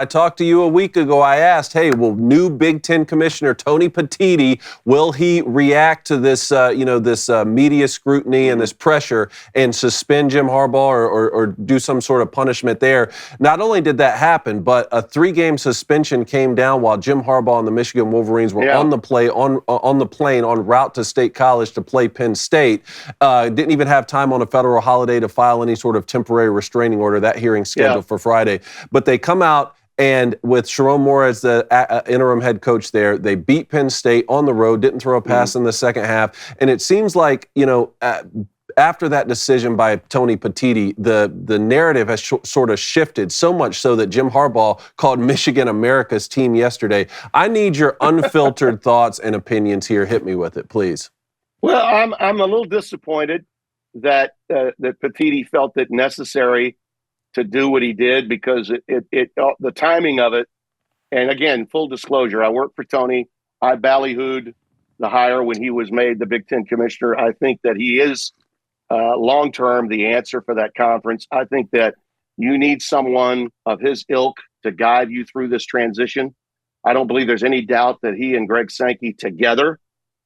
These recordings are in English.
I talked to you a week ago. I asked, hey, will new Big Ten commissioner Tony Patiti, will he react to this, this media scrutiny and this pressure and suspend Jim Harbaugh or do some sort of punishment there? Not only did that happen, but a 3-game suspension came down while Jim Harbaugh and the Michigan Wolverines were on the plane en route to State College to play Penn State. Didn't even have time on a federal holiday to file any sort of temporary restraining order. That hearing's scheduled for Friday. But they come out, and with Sharon Moore as the interim head coach there, they beat Penn State on the road, didn't throw a pass in the second half. And it seems like, after that decision by Tony Patiti, the narrative has sort of shifted, so much so that Jim Harbaugh called Michigan America's team yesterday. I need your unfiltered thoughts and opinions here. Hit me with it, please. Well, I'm a little disappointed that Patiti felt it necessary to do what he did, because the timing of it. And again, full disclosure, I worked for Tony. I ballyhooed the hire when he was made the Big Ten commissioner. I think that he is long-term the answer for that conference. I think that you need someone of his ilk to guide you through this transition. I don't believe there's any doubt that he and Greg Sankey together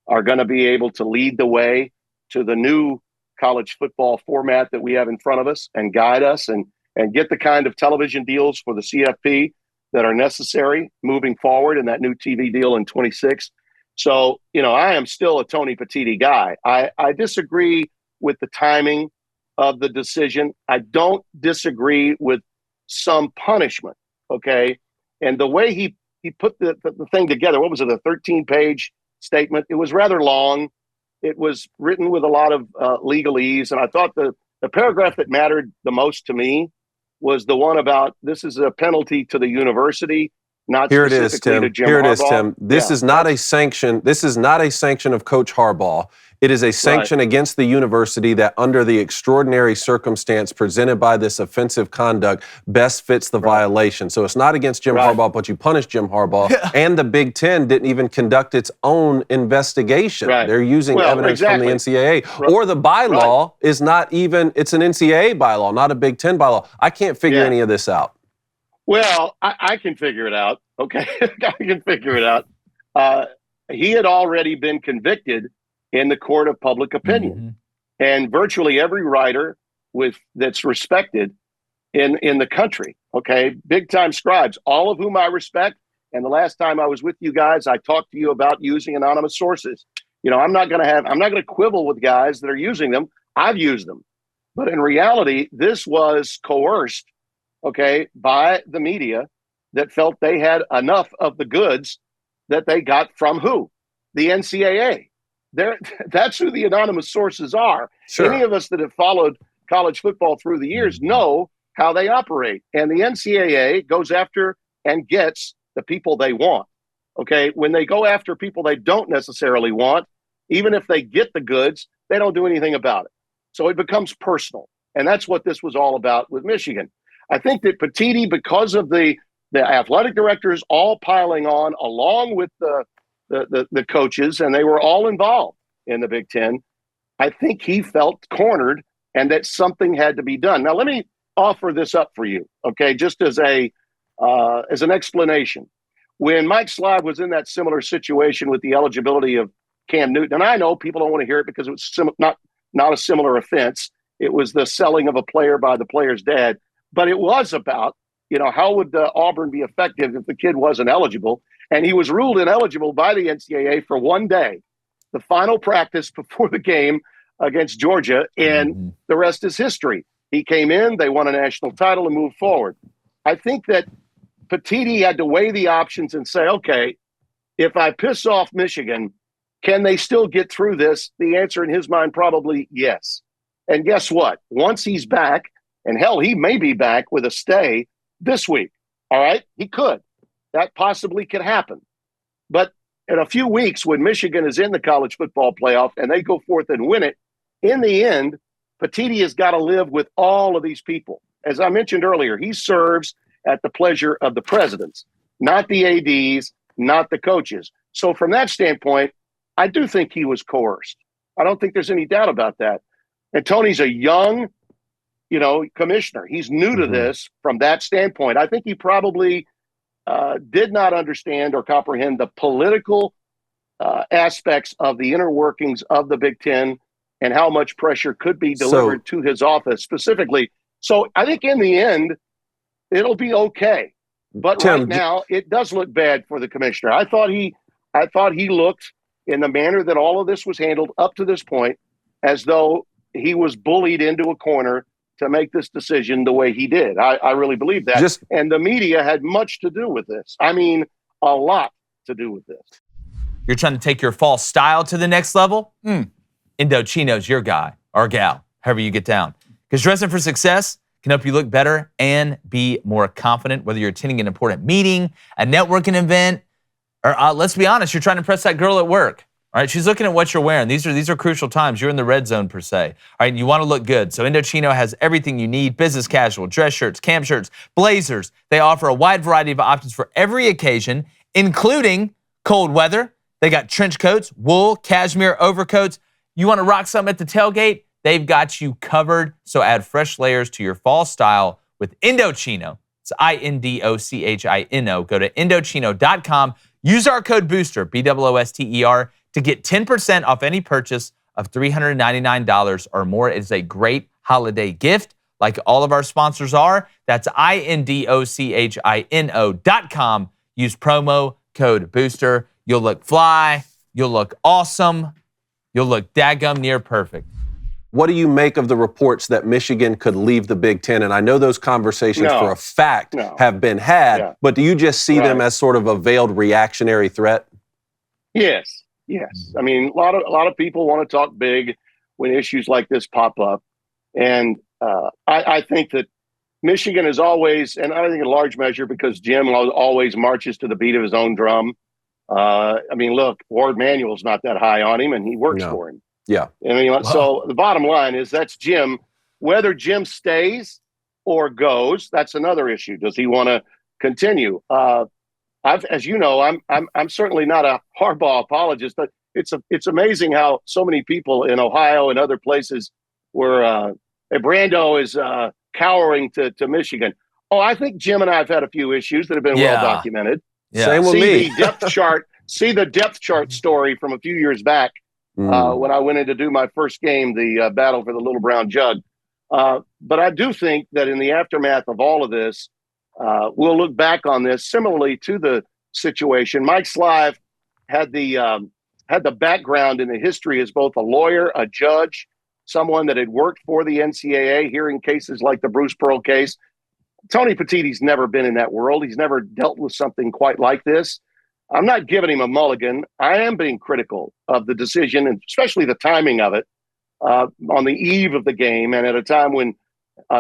are going to be able to lead the way to the new college football format that we have in front of us and guide us and get the kind of television deals for the CFP that are necessary moving forward in that new TV deal in 26. So, I am still a Tony Patiti guy. I disagree with the timing of the decision. I don't disagree with some punishment, okay? And the way he put the thing together, what was it, a 13-page statement? It was rather long. It was written with a lot of legalese, and I thought the paragraph that mattered the most to me was the one about this is a penalty to the university, not Here it is, specifically Tim. to Jim Here it Harbaugh. is, Tim. This is not a sanction. This is not a sanction of Coach Harbaugh. It is a sanction against the university that, under the extraordinary circumstance presented by this offensive conduct, best fits the violation. So it's not against Jim Harbaugh, but you punish Jim Harbaugh. And the Big Ten didn't even conduct its own investigation. They're using evidence from the NCAA. Or the bylaw is not even, it's an NCAA bylaw, not a Big Ten bylaw. I can't figure any of this out. Well, I can figure it out. Okay. I can figure it out. He had already been convicted in the court of public opinion. And virtually every writer that's respected in the country, okay, big time scribes, all of whom I respect. And the last time I was with you guys, I talked to you about using anonymous sources. I'm not going to quibble with guys that are using them. I've used them. But in reality, this was coerced, okay, by the media that felt they had enough of the goods that they got from who? The NCAA. That's who the anonymous sources are. Sure. Any of us that have followed college football through the years know how they operate. And the NCAA goes after and gets the people they want. Okay. When they go after people they don't necessarily want, even if they get the goods, they don't do anything about it. So it becomes personal. And that's what this was all about with Michigan. I think that Patiti, because of the athletic directors all piling on along with the coaches, and they were all involved in the Big Ten, I think he felt cornered and that something had to be done. Now, let me offer this up for you, okay, just as an explanation. When Mike Slive was in that similar situation with the eligibility of Cam Newton, and I know people don't want to hear it because it was not a similar offense. It was the selling of a player by the player's dad. But it was about, how would Auburn be effective if the kid wasn't eligible? And he was ruled ineligible by the NCAA for one day, the final practice before the game against Georgia, and the rest is history. He came in, they won a national title and moved forward. I think that Patiti had to weigh the options and say, okay, if I piss off Michigan, can they still get through this? The answer in his mind, probably yes. And guess what? Once he's back, and hell, he may be back with a stay this week. All right? He could. That possibly could happen. But in a few weeks, when Michigan is in the college football playoff and they go forth and win it, in the end, Patiti has got to live with all of these people. As I mentioned earlier, he serves at the pleasure of the presidents, not the ADs, not the coaches. So from that standpoint, I do think he was coerced. I don't think there's any doubt about that. And Tony's a young, commissioner. He's new to this from that standpoint. I think he probably did not understand or comprehend the political aspects of the inner workings of the Big Ten and how much pressure could be delivered to his office specifically. So I think in the end, it'll be okay. But Tim, right now, it does look bad for the commissioner. I thought he looked, in the manner that all of this was handled up to this point, as though he was bullied into a corner to make this decision the way he did. I really believe that. And the media had much to do with this. I mean, a lot to do with this. You're trying to take your fall style to the next level? Indochino's your guy or gal, however you get down. Because dressing for success can help you look better and be more confident, whether you're attending an important meeting, a networking event, or let's be honest, you're trying to impress that girl at work. All right, she's looking at what you're wearing. These are crucial times. You're in the red zone per se. All right, and you want to look good. So Indochino has everything you need: business casual, dress shirts, camp shirts, blazers. They offer a wide variety of options for every occasion, including cold weather. They got trench coats, wool, cashmere overcoats. You want to rock something at the tailgate? They've got you covered. So add fresh layers to your fall style with Indochino. It's Indochino. Go to Indochino.com. Use our code BOOSTER, BOOSTER, to get 10% off any purchase of $399 or more. It is a great holiday gift, like all of our sponsors are. That's Indochino.com. Use promo code BOOSTER. You'll look fly. You'll look awesome. You'll look daggum near perfect. What do you make of the reports that Michigan could leave the Big Ten? And I know those conversations for a fact have been had, but do you just see them as sort of a veiled reactionary threat? Yes. I mean, a lot of people want to talk big when issues like this pop up. And I think that Michigan is always, and I think in large measure because Jim always marches to the beat of his own drum. I mean, look, Ward Manuel's not that high on him, and he works for him. Yeah. I mean, so the bottom line is that's Jim. Whether Jim stays or goes, that's another issue. Does he want to continue? As you know, I'm certainly not a Harbaugh apologist, but it's amazing how so many people in Ohio and other places were Brando is cowering to Michigan. Oh, I think Jim and I have had a few issues that have been well documented. Yeah. Same with me. The depth chart. See the depth chart story from a few years back when I went in to do my first game, the battle for the Little Brown Jug. But I do think that in the aftermath of all of this, we'll look back on this similarly to the situation. Mike Slive had the background in the history as both a lawyer, a judge, someone that had worked for the NCAA, hearing cases like the Bruce Pearl case. Tony Petiti's never been in that world. He's never dealt with something quite like this. I'm not giving him a mulligan. I am being critical of the decision, and especially the timing of it, on the eve of the game and at a time when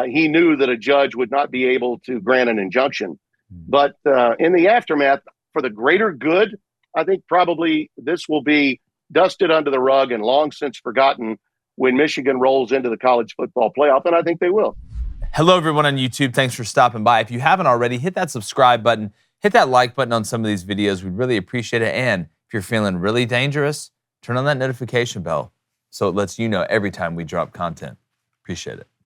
he knew that a judge would not be able to grant an injunction. But in the aftermath, for the greater good, I think probably this will be dusted under the rug and long since forgotten when Michigan rolls into the college football playoff, and I think they will. Hello, everyone on YouTube. Thanks for stopping by. If you haven't already, hit that subscribe button. Hit that like button on some of these videos. We'd really appreciate it. And if you're feeling really dangerous, turn on that notification bell so it lets you know every time we drop content. Appreciate it.